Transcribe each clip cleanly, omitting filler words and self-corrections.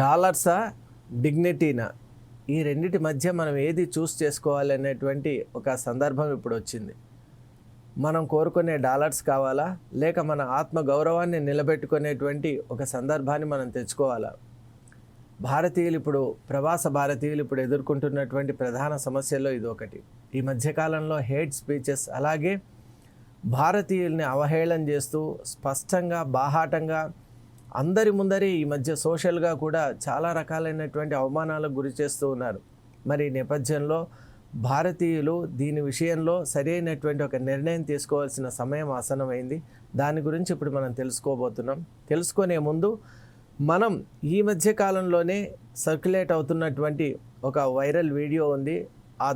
డాలర్సా, డిగ్నిటీనా, ఈ రెండిటి మధ్య మనం ఏది చూస్ చేసుకోవాలి అనేటువంటి ఒక సందర్భం ఇప్పుడు వచ్చింది. మనం కోరుకునే డాలర్స్ కావాలా, లేక మన ఆత్మ గౌరవాన్ని నిలబెట్టుకునేటువంటి ఒక సందర్భాన్ని మనం తెచ్చుకోవాలా? భారతీయులు ఇప్పుడు, ప్రవాస భారతీయులు ఇప్పుడు ఎదుర్కొంటున్నటువంటి ప్రధాన సమస్యల్లో ఇది ఒకటి. ఈ మధ్యకాలంలో హేట్ స్పీచెస్, అలాగే భారతీయుల్ని అవహేళన చేస్తూ స్పష్టంగా, బాహాటంగా అందరి ముందరి ఈ మధ్య సోషల్గా కూడా చాలా రకాలైనటువంటి అవమానాలకు గురి చేస్తూ ఉన్నారు. మరి ఈ నేపథ్యంలో భారతీయులు దీని విషయంలో సరైనటువంటి ఒక నిర్ణయం తీసుకోవాల్సిన సమయం ఆసన్నమైంది. దాని గురించి ఇప్పుడు మనం తెలుసుకోబోతున్నాం. తెలుసుకునే ముందు మనం ఈ మధ్య కాలంలోనే సర్క్యులేట్ అవుతున్నటువంటి ఒక వైరల్ వీడియో ఉంది.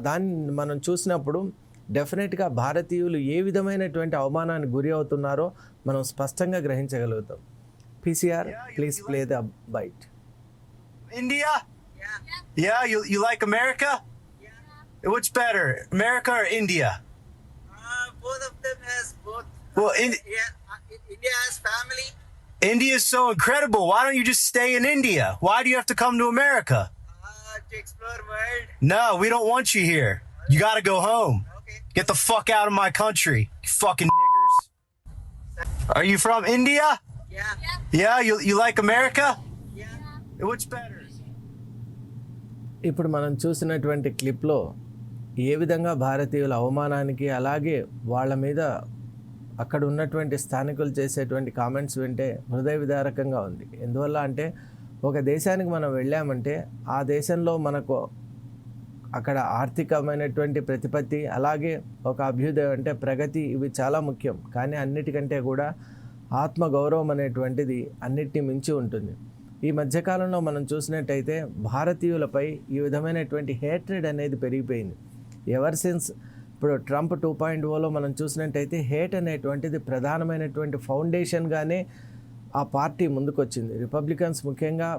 దాన్ని మనం చూసినప్పుడు డెఫినెట్గా భారతీయులు ఏ విధమైనటువంటి అవమానానికి గురి అవుతున్నారో మనం స్పష్టంగా గ్రహించగలుగుతాం. PCR, please play the bite. India? Yeah. Yeah, you like America? Yeah. What's better, America or India? Both of them has both. Well, India has family. India is so incredible. Why don't you just stay in India? Why do you have to come to America? To explore world. No, we don't want you here. You gotta go home. Okay. Get the fuck out of my country, you fucking niggers. Are you from India? Yeah. Yeah, you like America? Yeah. What's better? ఇప్పుడు మనం చూసినటువంటి క్లిప్లో ఏ విధంగా భారతీయుల అవమానానికి, అలాగే వాళ్ళ మీద అక్కడ ఉన్నటువంటి స్థానికులు చేసేటువంటి కామెంట్స్ వింటే హృదయ విదారకంగా ఉంది. ఎందువల్ల అంటే, ఒక దేశానికి మనం వెళ్ళామంటే ఆ దేశంలో మనకు అక్కడ ఆర్థికమైనటువంటి ప్రతిపత్తి, అలాగే ఒక అభ్యుదయం అంటే ప్రగతి, ఇవి చాలా ముఖ్యం. కానీ అన్నిటికంటే కూడా ఆత్మగౌరవం అనేటువంటిది అన్నిటినీ మించి ఉంటుంది. ఈ మధ్యకాలంలో మనం చూసినట్టయితే భారతీయులపై ఈ విధమైనటువంటి హేట్రెడ్ అనేది పెరిగిపోయింది. ఎవర్ సిన్స్ ఇప్పుడు ట్రంప్ 2.0లో మనం చూసినట్టయితే హేట్ అనేటువంటిది ప్రధానమైనటువంటి ఫౌండేషన్గానే ఆ పార్టీ ముందుకొచ్చింది. రిపబ్లికన్స్ ముఖ్యంగా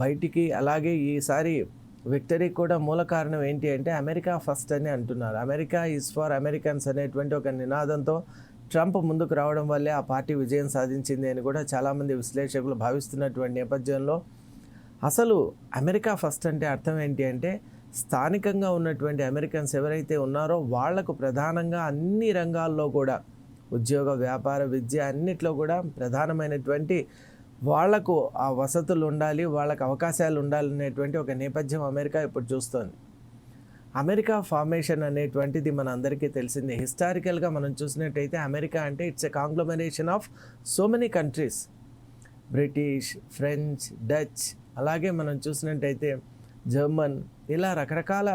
బయటికి, అలాగే ఈసారి విక్టరీకి కూడా మూల కారణం ఏంటి అంటే అమెరికా ఫస్ట్ అని అంటున్నారు. అమెరికా ఈజ్ ఫర్ అమెరికన్స్ అనేటువంటి ఒక నినాదంతో ట్రంప్ ముందుకు రావడం వల్లే ఆ పార్టీ విజయం సాధించింది అని కూడా చాలామంది విశ్లేషకులు భావిస్తున్నటువంటి నేపథ్యంలో, అసలు అమెరికా ఫస్ట్ అంటే అర్థం ఏంటి అంటే, స్థానికంగా ఉన్నటువంటి అమెరికన్స్ ఎవరైతే ఉన్నారో వాళ్లకు ప్రధానంగా అన్ని రంగాల్లో కూడా, ఉద్యోగ, వ్యాపార, విద్య అన్నిట్లో కూడా ప్రధానమైనటువంటి వాళ్లకు ఆ వసతులు ఉండాలి, వాళ్ళకు అవకాశాలు ఉండాలనేటువంటి ఒక నేపథ్యం అమెరికా ఇప్పుడు చూస్తోంది. అమెరికా ఫార్మేషన్ అనేటువంటిది మన అందరికీ తెలిసిందే. హిస్టారికల్గా మనం చూసినట్టయితే అమెరికా అంటే it's a conglomeration of so many countries. British, French, Dutch, అలాగే మనం చూసినట్టయితే జర్మన్, ఇలా రకరకాల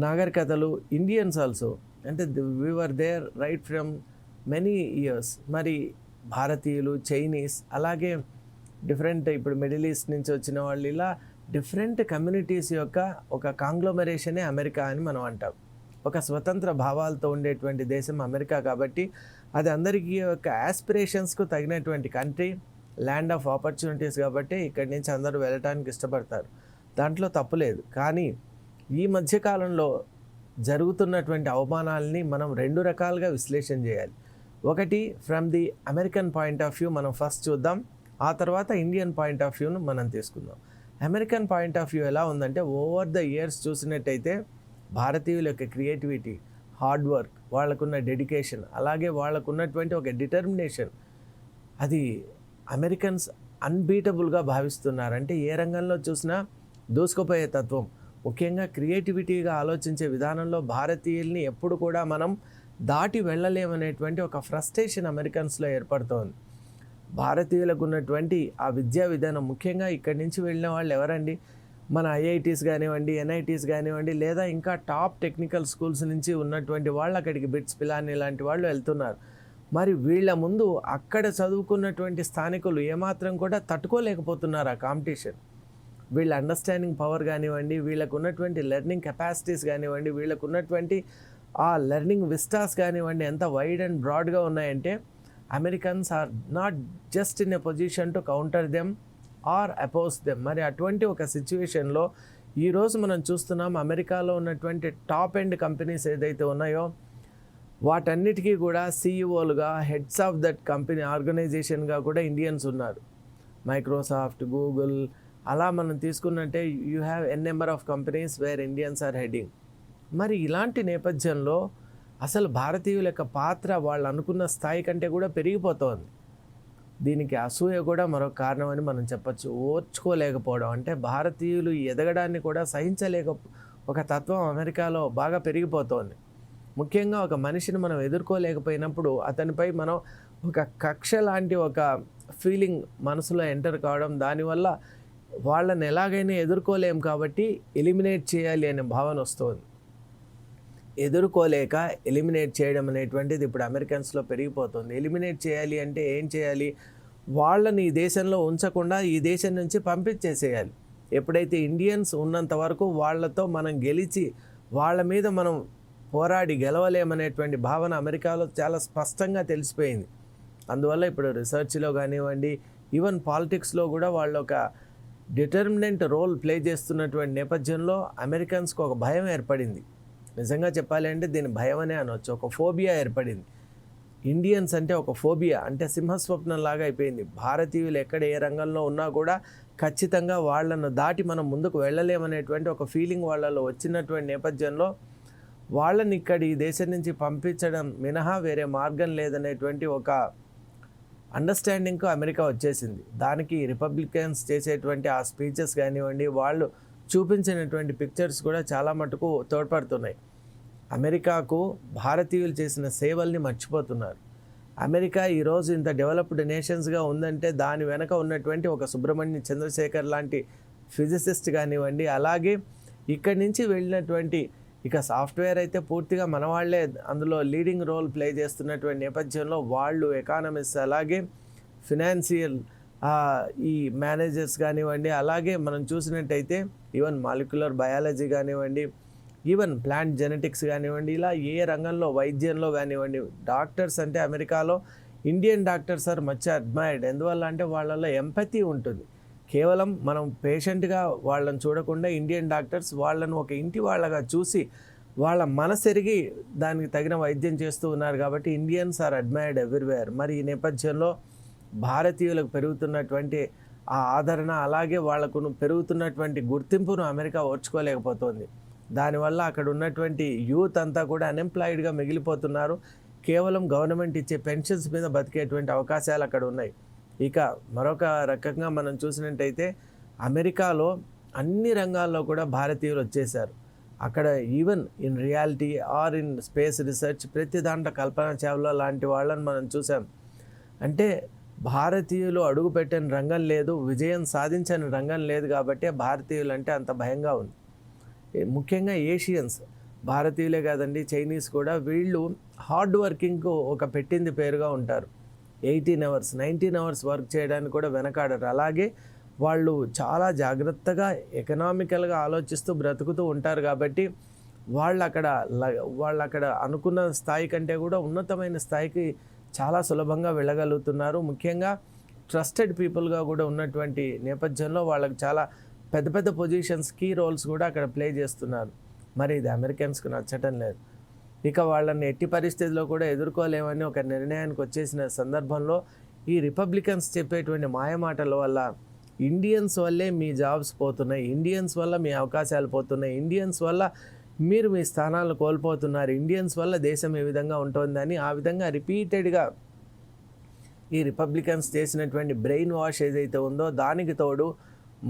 నాగరికతలు, ఇండియన్స్ ఆల్సో, అంటే we were there right from many years. మరి భారతీయులు, చైనీస్, అలాగే డిఫరెంట్ ఇప్పుడు మిడిల్ ఈస్ట్ నుంచి వచ్చిన వాళ్ళు, ఇలా డిఫరెంట్ కమ్యూనిటీస్ యొక్క ఒక కాంగ్లోమరేషనే అమెరికా అని మనం అంటాం. ఒక స్వతంత్ర భావాలతో ఉండేటువంటి దేశం అమెరికా కాబట్టి అది అందరికీ యొక్క యాస్పిరేషన్స్కు తగినటువంటి కంట్రీ, ల్యాండ్ ఆఫ్ ఆపర్చునిటీస్ కాబట్టి ఇక్కడి నుంచి అందరూ వెళ్ళటానికి ఇష్టపడతారు. దాంట్లో తప్పులేదు. కానీ ఈ మధ్యకాలంలో జరుగుతున్నటువంటి అవమానాలని మనం రెండు రకాలుగా విశ్లేషణ చేయాలి. ఒకటి from the American point of view మనం ఫస్ట్ చూద్దాం, ఆ తర్వాత ఇండియన్ పాయింట్ ఆఫ్ వ్యూను మనం తీసుకుందాం. అమెరికన్ పాయింట్ ఆఫ్ వ్యూ ఎలా ఉందంటే, ఓవర్ ద ఇయర్స్ చూసినట్టయితే భారతీయుల యొక్క క్రియేటివిటీ, హార్డ్ వర్క్, వాళ్ళకున్న డెడికేషన్, అలాగే వాళ్ళకున్నటువంటి ఒక డిటర్మినేషన్, అది అమెరికన్స్ అన్బీటబుల్గా భావిస్తున్నారు. అంటే ఏ రంగంలో చూసినా దూసుకుపోయే తత్వం, ముఖ్యంగా క్రియేటివిటీగా ఆలోచించే విధానంలో భారతీయుల్ని ఎప్పుడు కూడా మనం దాటి వెళ్ళలేమనేటువంటి ఒక ఫ్రస్ట్రేషన్ అమెరికన్స్లో ఏర్పడుతోంది. భారతీయులకు ఉన్నటువంటి ఆ విద్యా విధానం, ముఖ్యంగా ఇక్కడి నుంచి వెళ్ళిన వాళ్ళు ఎవరండి, మన ఐఐటీస్ కానివ్వండి, ఎన్ఐటీస్ కానివ్వండి, లేదా ఇంకా టాప్ టెక్నికల్ స్కూల్స్ నుంచి ఉన్నటువంటి వాళ్ళు అక్కడికి బిట్స్, పిలాని లాంటి వాళ్ళు వెళ్తున్నారు. మరి వీళ్ళ ముందు అక్కడ చదువుకున్నటువంటి స్థానికులు ఏమాత్రం కూడా తట్టుకోలేకపోతున్నారు ఆ కాంపిటీషన్. వీళ్ళ అండర్స్టాండింగ్ పవర్ కానివ్వండి, వీళ్ళకు ఉన్నటువంటి లెర్నింగ్ కెపాసిటీస్ కానివ్వండి, వీళ్ళకు ఉన్నటువంటి ఆ లెర్నింగ్ విస్టాస్ కానివ్వండి, ఎంత వైడ్ అండ్ బ్రాడ్గా ఉన్నాయంటే Americans are not just in a position to counter them or oppose them. మరి అటువంటి ఒక సిచ్యువేషన్లో ఈరోజు మనం చూస్తున్నాం, అమెరికాలో ఉన్నటువంటి టాప్ ఎండ్ కంపెనీస్ ఏదైతే ఉన్నాయో వాటన్నిటికీ కూడా సీఈఓలుగా, హెడ్స్ ఆఫ్ దట్ కంపెనీ ఆర్గనైజేషన్గా కూడా ఇండియన్స్ ఉన్నారు. మైక్రోసాఫ్ట్, గూగుల్, అలా మనం తీసుకున్నట్టే you have an number of companies where Indians are heading. మరి ఇలాంటి నేపథ్యంలో అసలు భారతీయుల యొక్క పాత్ర వాళ్ళు అనుకున్న స్థాయి కంటే కూడా పెరిగిపోతోంది. దీనికి అసూయ కూడా మరొక కారణం అని మనం చెప్పచ్చు. ఓర్చుకోలేకపోవడం, అంటే భారతీయులు ఎదగడాన్ని కూడా సహించలేక ఒక తత్వం అమెరికాలో బాగా పెరిగిపోతోంది. ముఖ్యంగా ఒక మనిషిని మనం ఎదుర్కోలేకపోయినప్పుడు అతనిపై మనం ఒక కక్ష లాంటి ఒక ఫీలింగ్ మనసులో ఎంటర్ కావడం, దానివల్ల వాళ్ళని ఎలాగైనా ఎదుర్కోలేం కాబట్టి ఎలిమినేట్ చేయాలి అనే భావన వస్తుంది. ఎదుర్కోలేక ఎలిమినేట్ చేయడం అనేటువంటిది ఇప్పుడు అమెరికన్స్లో పెరిగిపోతుంది. ఎలిమినేట్ చేయాలి అంటే ఏం చేయాలి? వాళ్ళని ఈ దేశంలో ఉంచకుండా ఈ దేశం నుంచి పంపించేసేయాలి. ఎప్పుడైతే ఇండియన్స్ ఉన్నంత వరకు వాళ్ళతో మనం గెలిచి వాళ్ళ మీద మనం పోరాడి గెలవలేమనేటువంటి భావన అమెరికాలో చాలా స్పష్టంగా తెలిసిపోయింది. అందువల్ల ఇప్పుడు రీసెర్చ్లో కానివ్వండి, ఈవెన్ పాలిటిక్స్లో కూడా వాళ్ళు ఒక డిటర్మినెంట్ రోల్ ప్లే చేస్తున్నటువంటి నేపథ్యంలో అమెరికన్స్కి ఒక భయం ఏర్పడింది. నిజంగా చెప్పాలి అంటే దీని భయం అనే అనవచ్చు, ఒక ఫోబియా ఏర్పడింది. ఇండియన్స్ అంటే ఒక ఫోబియా, అంటే సింహస్వప్నంలాగా అయిపోయింది. భారతీయులు ఎక్కడ ఏ రంగంలో ఉన్నా కూడా ఖచ్చితంగా వాళ్ళను దాటి మనం ముందుకు వెళ్ళలేమనేటువంటి ఒక ఫీలింగ్ వాళ్ళలో వచ్చినటువంటి నేపథ్యంలో వాళ్ళని ఇక్కడ ఈ దేశం నుంచి పంపించడం మినహా వేరే మార్గం లేదనేటువంటి ఒక అండర్స్టాండింగ్కు అమెరికా వచ్చేసింది. దానికి రిపబ్లికన్స్ చేసేటువంటి ఆ స్పీచెస్ కానివ్వండి, వాళ్ళు చూపించినటువంటి పిక్చర్స్ కూడా చాలా మటుకు తోడ్పడుతున్నాయి. అమెరికాకు భారతీయులు చేసిన సేవల్ని మర్చిపోతున్నారు. అమెరికా ఈరోజు ఇంత డెవలప్డ్ నేషన్స్గా ఉందంటే దాని వెనక ఉన్నటువంటి ఒక సుబ్రహ్మణ్య చంద్రశేఖర్ లాంటి ఫిజిసిస్ట్ కానివ్వండి, అలాగే ఇక్కడి నుంచి వెళ్ళినటువంటి ఇక సాఫ్ట్వేర్ అయితే పూర్తిగా మన వాళ్ళే అందులో లీడింగ్ రోల్ ప్లే చేస్తున్నటువంటి నేపథ్యంలో వాళ్ళు ఎకానమిస్ట్, అలాగే ఫినాన్షియల్ ఈ మేనేజర్స్ కానివ్వండి, అలాగే మనం చూసినట్టయితే ఈవెన్ మాలిక్యులర్ బయాలజీ కానివ్వండి, ఈవెన్ ప్లాంట్ జెనెటిక్స్ కానివ్వండి, ఇలా ఏ రంగంలో వైద్యంలో కానివ్వండి డాక్టర్స్ అంటే అమెరికాలో Indian doctors are much admired. ఎందువల్ల అంటే వాళ్ళలో ఎంపతి ఉంటుంది. కేవలం మనం పేషెంట్గా వాళ్ళని చూడకుండా ఇండియన్ డాక్టర్స్ వాళ్ళను ఒక ఇంటి వాళ్ళగా చూసి వాళ్ళ మనసెరిగి దానికి తగిన వైద్యం చేస్తూ ఉన్నారు కాబట్టి ఇండియన్స్ ఆర్ అడ్మైర్డ్ ఎవ్రీవేర్. మరి ఈ నేపథ్యంలో భారతీయులకు పెరుగుతున్నటువంటి ఆ ఆదరణ, అలాగే వాళ్లకు పెరుగుతున్నటువంటి గుర్తింపును అమెరికా ఓర్చుకోలేకపోతుంది. దానివల్ల అక్కడ ఉన్నటువంటి యూత్ అంతా కూడా అన్ఎంప్లాయిడ్గా మిగిలిపోతున్నారు. కేవలం గవర్నమెంట్ ఇచ్చే పెన్షన్స్ మీద బతికేటువంటి అవకాశాలు అక్కడ ఉన్నాయి. ఇక మరొక రకంగా మనం చూసినట్టయితే అమెరికాలో అన్ని రంగాల్లో కూడా భారతీయులు వచ్చేసారు. అక్కడ even in reality are in space research ప్రతి దాంట్లో కల్పన చావ్లా లాంటి వాళ్ళని మనం చూసాం. అంటే భారతీయులు అడుగుపెట్టని రంగం లేదు, విజయం సాధించని రంగం లేదు కాబట్టి భారతీయులు అంటే అంత భయంగా ఉంది. ముఖ్యంగా ఏషియన్స్, భారతీయులే కాదండి చైనీస్ కూడా, వీళ్ళు హార్డ్ వర్కింగ్కు ఒక పెట్టింది పేరుగా ఉంటారు. 18 hours 19 hours వర్క్ చేయడానికి కూడా వెనకాడరు. అలాగే వాళ్ళు చాలా జాగ్రత్తగా ఎకనామికల్గా ఆలోచిస్తూ బ్రతుకుతూ ఉంటారు కాబట్టి వాళ్ళు అక్కడ అనుకున్న స్థాయి కంటే కూడా ఉన్నతమైన స్థాయికి చాలా సులభంగా వెళ్ళగలుగుతున్నారు. ముఖ్యంగా ట్రస్టెడ్ పీపుల్గా కూడా ఉన్నటువంటి నేపథ్యంలో వాళ్ళకి చాలా పెద్ద పెద్ద పొజిషన్స్, కీ రోల్స్ కూడా అక్కడ ప్లే చేస్తున్నారు. మరి ఇది అమెరికన్స్కి నచ్చటం లేదు. ఇక వాళ్ళని ఎట్టి పరిస్థితుల్లో కూడా ఎదుర్కోలేమని ఒక నిర్ణయానికి వచ్చేసిన సందర్భంలో ఈ రిపబ్లికన్స్ చెప్పేటువంటి మాయమాటల వల్ల ఇండియన్స్ వల్లే మీ జాబ్స్ పోతున్నాయి, ఇండియన్స్ వల్ల మీ అవకాశాలు పోతున్నాయి, ఇండియన్స్ వల్ల మీరు మీ స్థానాలను కోల్పోతున్నారు, ఇండియన్స్ వల్ల దేశం ఏ విధంగా ఉంటుందని ఆ విధంగా రిపీటెడ్గా ఈ రిపబ్లికన్స్ చేసినటువంటి బ్రెయిన్ వాష్ ఏదైతే ఉందో దానికి తోడు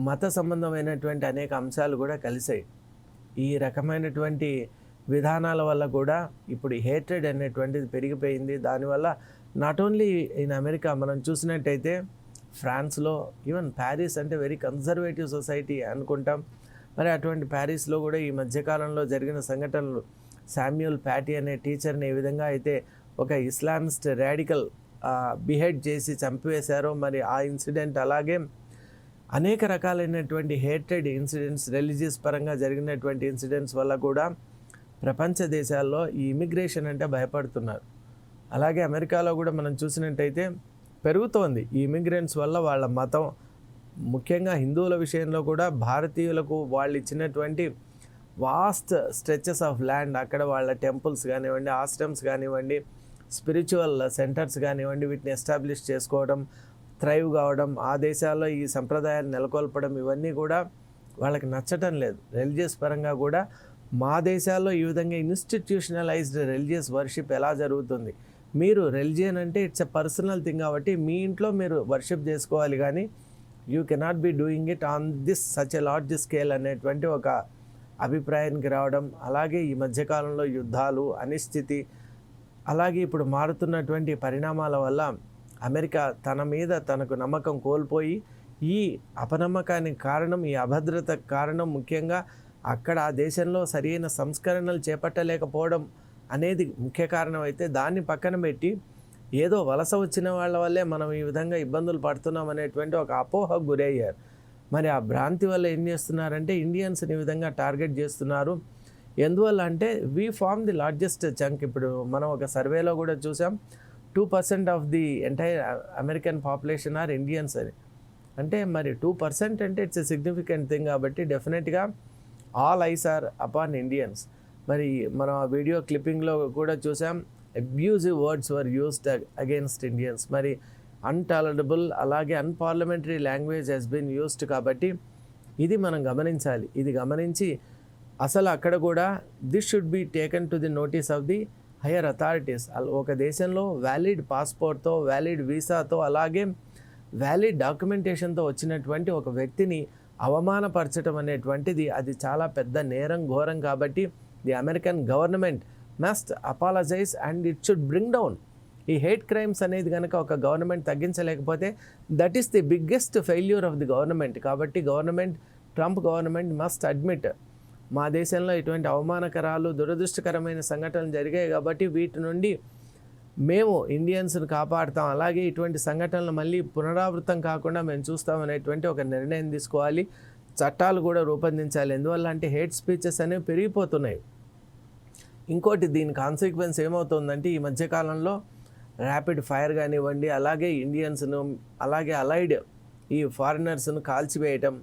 మత సంబంధమైనటువంటి అనేక అంశాలు కూడా కలిసాయి. ఈ రకమైనటువంటి విధానాల వల్ల కూడా ఇప్పుడు హేట్రెడ్ అనేటువంటిది పెరిగిపోయింది. దానివల్ల నాట్ ఓన్లీ ఇన్ అమెరికా మనం చూసినట్టయితే ఫ్రాన్స్లో, ఈవెన్ ప్యారిస్ అంటే వెరీ కన్జర్వేటివ్ సొసైటీ అనుకుంటాం. మరి అటువంటి ప్యారిస్లో కూడా ఈ మధ్యకాలంలో జరిగిన సంఘటనలు, శామ్యూల్ ప్యాటీ అనే టీచర్ని ఏ విధంగా అయితే ఒక ఇస్లామిస్ట్ రాడికల్ బిహేడ్ చేసి చంపివేశారో, మరి ఆ ఇన్సిడెంట్, అలాగే అనేక రకాలైనటువంటి హేట్రెడ్ ఇన్సిడెంట్స్, రిలీజియస్ పరంగా జరిగినటువంటి ఇన్సిడెంట్స్ వల్ల కూడా ప్రపంచ దేశాల్లో ఈ ఇమిగ్రేషన్ అంటే భయపడుతున్నారు. అలాగే అమెరికాలో కూడా మనం చూసినట్టయితే పెరుగుతోంది ఈ ఇమిగ్రెంట్స్ వల్ల. వాళ్ళ మతం, ముఖ్యంగా హిందువుల విషయంలో కూడా భారతీయులకు వాళ్ళు ఇచ్చినటువంటి వాస్ట్ స్ట్రెచెస్ ఆఫ్ ల్యాండ్, అక్కడ వాళ్ళ టెంపుల్స్ కానివ్వండి, ఆశ్రమ్స్ కానివ్వండి, స్పిరిచువల్ సెంటర్స్ కానివ్వండి, వీటిని ఎస్టాబ్లిష్ చేసుకోవడం, థ్రైవ్ కావడం, ఆ దేశాల్లో ఈ సంప్రదాయాలు నెలకొల్పడం ఇవన్నీ కూడా వాళ్ళకి నచ్చటం లేదు. రిలీజియస్ పరంగా కూడా మా దేశాల్లో ఈ విధంగా ఇన్స్టిట్యూషనలైజ్డ్ రిలీజియస్ వర్షిప్ ఎలా జరుగుతుంది? మీరు రిలీజియన్ అంటే ఇట్స్ ఎ పర్సనల్ థింగ్ కాబట్టి మీ ఇంట్లో మీరు వర్షిప్ చేసుకోవాలి, కానీ you cannot be doing it on this such a large scale అనేటువంటి ఒక అభిప్రాయానికి రావడం. అలాగే ఈ మధ్యకాలంలో యుద్ధాలు, అనిశ్చితి, అలాగే ఇప్పుడు మారుతున్నటువంటి పరిణామాల వల్ల అమెరికా తన మీద తనకు నమ్మకం కోల్పోయి, ఈ అపనమ్మకానికి కారణం, ఈ అభద్రతకు కారణం ముఖ్యంగా అక్కడ ఆ దేశంలో సరైన సంస్కరణలు చేపట్టలేకపోవడం అనేది ముఖ్య కారణం అయితే, దాన్ని పక్కన పెట్టి ఏదో వలస వచ్చిన వాళ్ళ వల్లే మనం ఈ విధంగా ఇబ్బందులు పడుతున్నాం అనేటువంటి ఒక అపోహకు గురయ్యారు. మరి ఆ భ్రాంతి వల్ల ఏం చేస్తున్నారంటే ఇండియన్స్ని ఈ విధంగా టార్గెట్ చేస్తున్నారు. ఎందువల్ల అంటే we form the largest chunk. ఇప్పుడు మనం ఒక సర్వేలో కూడా చూసాం, 2% of the entire American population are Indians అని. అంటే మరి 2% అంటే ఇట్స్ ఎ సిగ్నిఫికెంట్ థింగ్. కాబట్టి డెఫినెట్గా all eyes are upon Indians. మరి మనం ఆ వీడియో క్లిప్పింగ్లో కూడా చూసాం, abusive words were used against Indians. మరి అన్టాలరబుల్, అలాగే unparliamentary language has been used. కాబట్టి ఇది మనం గమనించాలి. ఇది గమనించి అసలు అక్కడ కూడా this should be taken to the notice of the higher authorities. ఒక దేశంలో వ్యాలిడ్ పాస్పోర్ట్తో, వ్యాలిడ్ వీసాతో, అలాగే వ్యాలిడ్ డాక్యుమెంటేషన్తో వచ్చినటువంటి ఒక వ్యక్తిని అవమానపరచడం అనేటువంటిది అది చాలా పెద్ద నేరం, ఘోరం. కాబట్టి the American government must apologize and it should bring down ఈ హేట్ క్రైమ్స్ అనేది కనుక ఒక గవర్నమెంట్ తగ్గించలేకపోతే that is the biggest failure of the government. కాబట్టి ట్రంప్ గవర్నమెంట్ మస్ట్ అడ్మిట్, మా దేశంలో ఇటువంటి అవమానకరాలు, దురదృష్టకరమైన సంఘటనలు జరిగాయి కాబట్టి వీటి నుండి మేము ఇండియన్స్ని కాపాడుతాం, అలాగే ఇటువంటి సంఘటనలు మళ్ళీ పునరావృతం కాకుండా మేము చూస్తాం అనేటువంటి ఒక నిర్ణయం తీసుకోవాలి. చట్టాలు కూడా రూపొందించాలి. ఎందువల్ల అంటే హేట్ స్పీచెస్ అనేవి పెరిగిపోతున్నాయి. ఇంకోటి దీని కాన్సిక్వెన్స్ ఏమవుతుందంటే ఈ మధ్యకాలంలో ర్యాపిడ్ ఫైర్ కానివ్వండి, అలాగే ఇండియన్స్ను, అలాగే అలైడ్ ఈ ఫారినర్స్ను కాల్చివేయటం,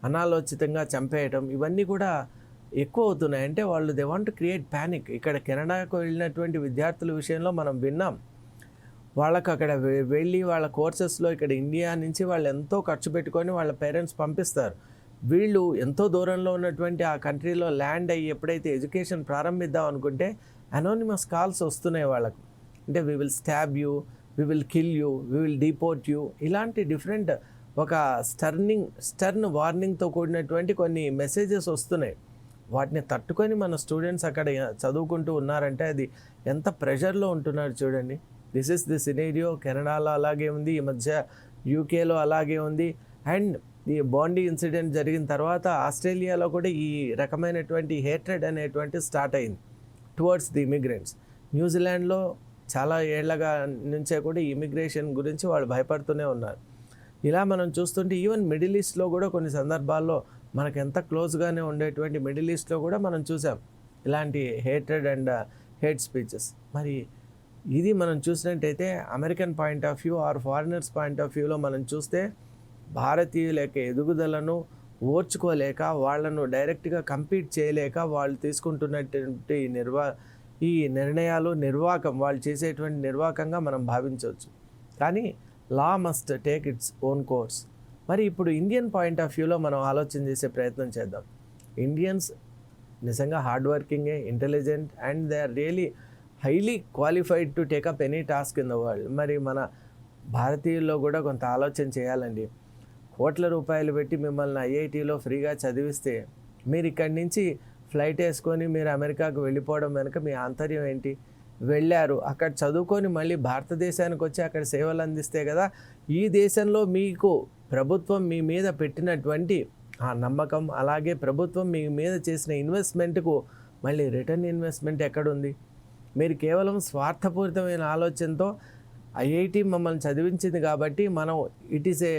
అనాలోచితంగా చంపేయటం, ఇవన్నీ కూడా ఎక్కువ అవుతున్నాయి. అంటే వాళ్ళు they want to create panic. ఇక్కడ కెనడాకు వెళ్ళినటువంటి విద్యార్థుల విషయంలో మనం విన్నాం, వాళ్ళకు అక్కడ వెళ్ళి వాళ్ళ కోర్సెస్లో ఇక్కడ ఇండియా నుంచి వాళ్ళు ఎంతో ఖర్చు పెట్టుకొని వాళ్ళ పేరెంట్స్ పంపిస్తారు. వీళ్ళు ఎంతో దూరంలో ఉన్నటువంటి ఆ కంట్రీలో ల్యాండ్ అయ్యి ఎప్పుడైతే ఎడ్యుకేషన్ ప్రారంభిద్దాం అనుకుంటే అనోనిమస్ కాల్స్ వస్తున్నాయి వాళ్ళకు. అంటే we will stab you, we will kill you, we will deport you, ఇలాంటి డిఫరెంట్ ఒక స్టర్న్ వార్నింగ్తో కూడినటువంటి కొన్ని మెసేజెస్ వస్తున్నాయి. వాటిని తట్టుకొని మన స్టూడెంట్స్ అక్కడ చదువుకుంటూ ఉన్నారంటే అది ఎంత ప్రెషర్లో ఉంటున్నారు చూడండి. This is the scenario. కెనడాలో అలాగే ఉంది, ఈ మధ్య యూకేలో అలాగే ఉంది. అండ్ ఈ బాండీ ఇన్సిడెంట్ జరిగిన తర్వాత ఆస్ట్రేలియాలో కూడా ఈ రకమైనటువంటి హేట్రెడ్ అనేటువంటి స్టార్ట్ అయింది టువర్డ్స్ ది ఇమిగ్రెంట్స్. న్యూజిలాండ్లో చాలా ఏళ్లగా నుంచే కూడా ఈ ఇమిగ్రేషన్ గురించి వాళ్ళు భయపడుతూనే ఉన్నారు. ఇలా మనం చూస్తుంటే ఈవెన్ మిడిల్ ఈస్ట్లో కూడా కొన్ని సందర్భాల్లో మనకు ఎంత క్లోజ్గానే ఉండేటువంటి మిడిల్ ఈస్ట్లో కూడా మనం చూసాం ఇలాంటి హేట్రెడ్ అండ్ హేట్ స్పీచెస్. మరి ఇది మనం చూసినట్టయితే American point of view or foreigners point of వ్యూలో మనం చూస్తే భారతీయుల యొక్క ఎదుగుదలను ఓర్చుకోలేక, వాళ్ళను డైరెక్ట్గా కంపీట్ చేయలేక వాళ్ళు తీసుకుంటున్నటువంటి ఈ నిర్ణయాలు వాళ్ళు చేసేటువంటి నిర్వాకంగా మనం భావించవచ్చు. కానీ law must take its own course. మరి ఇప్పుడు ఇండియన్ పాయింట్ ఆఫ్ వ్యూలో మనం ఆలోచన చేసే ప్రయత్నం చేద్దాం. ఇండియన్స్ నిజంగా హార్డ్ వర్కింగే, intelligent and they are really highly qualified to take up any task in the world. మరి మన భారతీయుల్లో కూడా కొంత ఆలోచన చేయాలండి. కోట్ల రూపాయలు పెట్టి మిమ్మల్ని ఐఐటీలో ఫ్రీగా చదివిస్తే మీరు ఇక్కడి నుంచి ఫ్లైట్ వేసుకొని మీరు అమెరికాకు వెళ్ళిపోవడం వెనుక మీ ఆంతర్యం ఏంటి? వెళ్ళారు, అక్కడ చదువుకొని మళ్ళీ భారతదేశానికి వచ్చి అక్కడ సేవలు అందిస్తే కదా ఈ దేశంలో మీకు ప్రభుత్వం మీ మీద పెట్టినటువంటి ఆ నమ్మకం, అలాగే ప్రభుత్వం మీ మీద చేసిన ఇన్వెస్ట్మెంట్కు మళ్ళీ రిటర్న్ ఇన్వెస్ట్మెంట్ ఎక్కడుంది? మీరు కేవలం స్వార్థపూరితమైన ఆలోచనతో ఐఐటి మమ్మల్ని చదివించింది కాబట్టి మనం it is a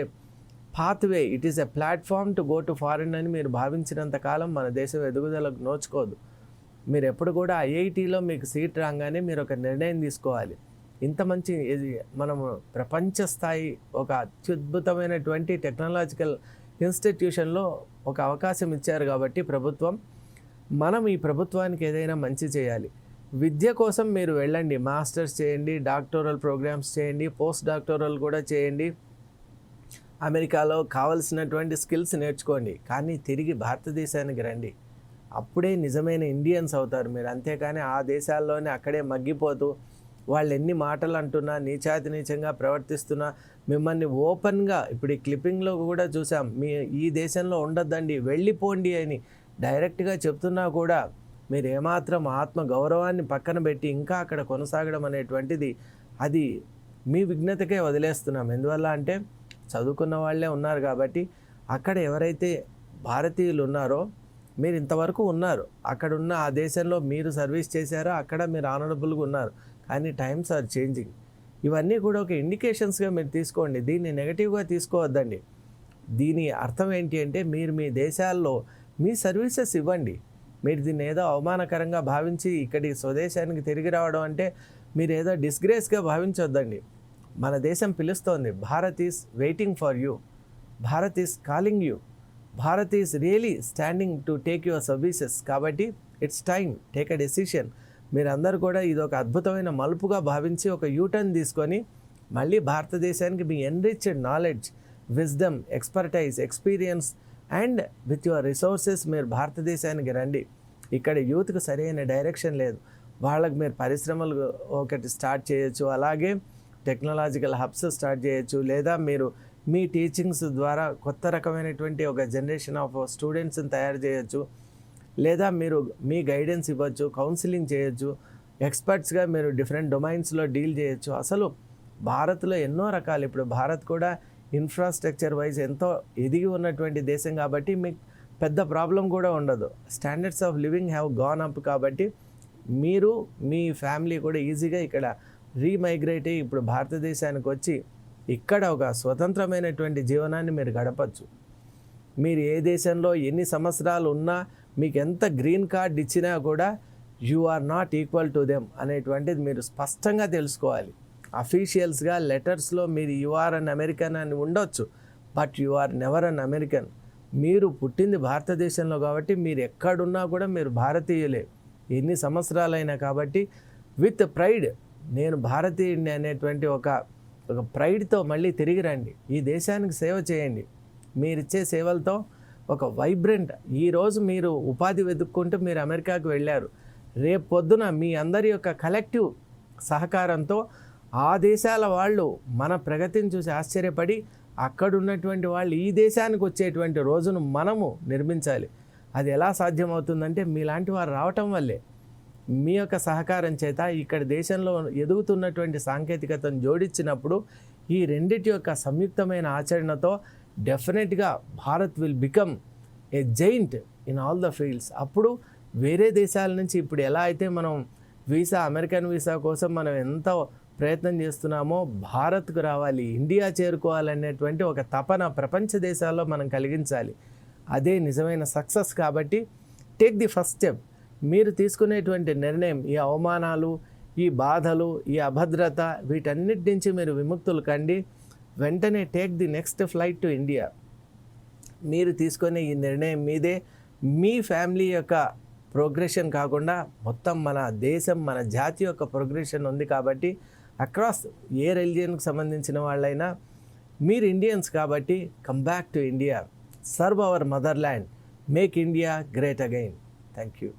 pathway, it is a platform to go to foreign అని మీరు భావించినంత కాలం మన దేశం ఎదుగుదలకు నోచుకోదు. మీరు ఎప్పుడు కూడా ఐఐటీలో మీకు సీట్ రాగానే మీరు ఒక నిర్ణయం తీసుకోవాలి. ఇంత మంచి మనము ప్రపంచ స్థాయి ఒక అత్యద్భుతమైనటువంటి టెక్నాలజికల్ ఇన్స్టిట్యూషన్లో ఒక అవకాశం ఇచ్చారు కాబట్టి ప్రభుత్వం, మనం ఈ ప్రభుత్వానికి ఏదైనా మంచి చేయాలి. విద్య కోసం మీరు వెళ్ళండి, మాస్టర్స్ చేయండి, డాక్టోరల్ ప్రోగ్రామ్స్ చేయండి, పోస్ట్ డాక్టోరల్ కూడా చేయండి. అమెరికాలో కావలసినటువంటి స్కిల్స్ నేర్చుకోండి, కానీ తిరిగి భారతదేశానికి రండి. అప్పుడే నిజమైన ఇండియన్స్ అవుతారు మీరు. అంతేకాని ఆ దేశాల్లోనే అక్కడే మగ్గిపోతూ వాళ్ళు ఎన్ని మాటలు అంటున్నా, నీచాతి నీచంగా ప్రవర్తిస్తున్నా, మిమ్మల్ని ఓపెన్గా ఇప్పుడు ఈ క్లిప్పింగ్లో కూడా చూసాం, ఈ దేశంలో ఉండొద్దండి, వెళ్ళిపోండి అని డైరెక్ట్గా చెప్తున్నా కూడా మీరు ఏమాత్రం ఆత్మ గౌరవాన్ని పక్కన పెట్టి ఇంకా అక్కడ కొనసాగడం అనేటువంటిది అది మీ విఘ్నతకే వదిలేస్తున్నాం. ఎందువల్ల అంటే చదువుకున్న వాళ్ళే ఉన్నారు కాబట్టి అక్కడ ఎవరైతే భారతీయులు ఉన్నారో మీరు ఇంతవరకు ఉన్నారు, అక్కడున్న ఆ దేశంలో మీరు సర్వీస్ చేశారో అక్కడ మీరు ఆనరబుల్గా ఉన్నారు. కానీ టైమ్స్ ఆర్ చేంజింగ్. ఇవన్నీ కూడా ఒక ఇండికేషన్స్గా మీరు తీసుకోండి, దీన్ని నెగటివ్గా తీసుకోవద్దండి. దీని అర్థం ఏంటి అంటే మీరు మీ దేశాల్లో మీ సర్వీసెస్ ఇవ్వండి. మీరు దీన్ని ఏదో అవమానకరంగా భావించి ఇక్కడి స్వదేశానికి తిరిగి రావడం అంటే మీరు ఏదో డిస్గ్రేస్గా భావించొద్దండి. మన దేశం పిలుస్తోంది. Bharat is waiting for you, Bharat is calling you, Bharat is really standing to take your services. కాబట్టి it's time, take a decision. మీరందరూ కూడా ఇది ఒక అద్భుతమైన మలుపుగా భావించి ఒక యూటర్న్ తీసుకొని మళ్ళీ భారతదేశానికి మీ enriched knowledge, wisdom, expertise, experience and with your resources మీరు భారతదేశానికి రండి. ఇక్కడ యూత్కి సరైన డైరెక్షన్ లేదు. వాళ్ళకి మీరు పరిశ్రమలు ఒకటి స్టార్ట్ చేయొచ్చు, అలాగే టెక్నాలజికల్ హబ్స్ స్టార్ట్ చేయొచ్చు, లేదా మీరు మీ టీచింగ్స్ ద్వారా కొత్త రకమైనటువంటి ఒక జనరేషన్ ఆఫ్ స్టూడెంట్స్ని తయారు చేయొచ్చు, లేదా మీరు మీ గైడెన్స్ ఇవ్వచ్చు, కౌన్సిలింగ్ చేయొచ్చు, ఎక్స్పర్ట్స్గా మీరు డిఫరెంట్ డొమైన్స్లో డీల్ చేయొచ్చు. అసలు భారత్లో ఎన్నో రకాలు, ఇప్పుడు భారత్ కూడా ఇన్ఫ్రాస్ట్రక్చర్ వైజ్ ఎంతో ఎదిగి ఉన్నటువంటి దేశం కాబట్టి మీకు పెద్ద ప్రాబ్లం కూడా ఉండదు. Standards of living have gone up కాబట్టి మీరు మీ ఫ్యామిలీ కూడా ఈజీగా ఇక్కడ రీమైగ్రేట్ అయ్యి ఇప్పుడు భారతదేశానికి వచ్చి ఇక్కడ ఒక స్వతంత్రమైనటువంటి జీవనాన్ని మీరు గడపచ్చు. మీరు ఏ దేశంలో ఎన్ని సంవత్సరాలు ఉన్నా మీకు ఎంత గ్రీన్ కార్డ్ ఇచ్చినా కూడా you are not equal to them అనేటువంటిది మీరు స్పష్టంగా తెలుసుకోవాలి. అఫీషియల్స్గా లెటర్స్లో మీరు యు ఆర్ అన్ అమెరికన్ అని ఉండొచ్చు, but you are never un-American. మీరు పుట్టింది భారతదేశంలో కాబట్టి మీరు ఎక్కడున్నా కూడా మీరు భారతీయులే ఎన్ని సంవత్సరాలైనా. కాబట్టి విత్ ప్రైడ్ నేను భారతీయుడిని అనేటువంటి ఒక ప్రైడ్తో మళ్ళీ తిరిగి రండి. ఈ దేశానికి సేవ చేయండి. మీరిచ్చే సేవలతో ఒక వైబ్రెంట్, ఈరోజు మీరు ఉపాధి వెతుక్కుంటూ మీరు అమెరికాకు వెళ్ళారు, రేపు పొద్దున మీ అందరి యొక్క కలెక్టివ్ సహకారంతో ఆ దేశాల వాళ్ళు మన ప్రగతిని చూసి ఆశ్చర్యపడి అక్కడున్నటువంటి వాళ్ళు ఈ దేశానికి వచ్చేటువంటి రోజును మనము నిర్మించాలి. అది ఎలా సాధ్యమవుతుందంటే మీలాంటి వారు రావటం వల్లే, మీ యొక్క సహకారం చేత ఇక్కడ దేశంలో ఎదుగుతున్నటువంటి సాంకేతికతను జోడించినప్పుడు ఈ రెండిటి యొక్క సంయుక్తమైన ఆచరణతో డెఫినెట్గా Bharat will become a giant in all the fields. అప్పుడు వేరే దేశాల నుంచి ఇప్పుడు ఎలా అయితే మనం వీసా, అమెరికన్ వీసా కోసం మనం ఎంతో ప్రయత్నం చేస్తున్నామో భారత్కు రావాలి, ఇండియా చేరుకోవాలనేటువంటి ఒక తపన ప్రపంచ దేశాల్లో మనం కలిగించాలి. అదే నిజమైన సక్సెస్. కాబట్టి టేక్ ది ఫస్ట్ స్టెప్. మీరు తీసుకునేటువంటి నిర్ణయం, ఈ అవమానాలు, ఈ బాధలు, ఈ అభద్రత, వీటన్నిటి నుంచి మీరు విముక్తులు కండి. వెంటనే take the next flight to India. మీరు తీసుకునే ఈ నిర్ణయం మీదే మీ ఫ్యామిలీ యొక్క ప్రోగ్రెషన్ కాకుండా మొత్తం మన దేశం, మన జాతి యొక్క ప్రోగ్రెషన్ ఉంది. కాబట్టి అక్రాస్ ఏ రిలీజియన్కి సంబంధించిన వాళ్ళైనా మీరు ఇండియన్స్ కాబట్టి come back to India, serve our mother land, make India great again. Thank you.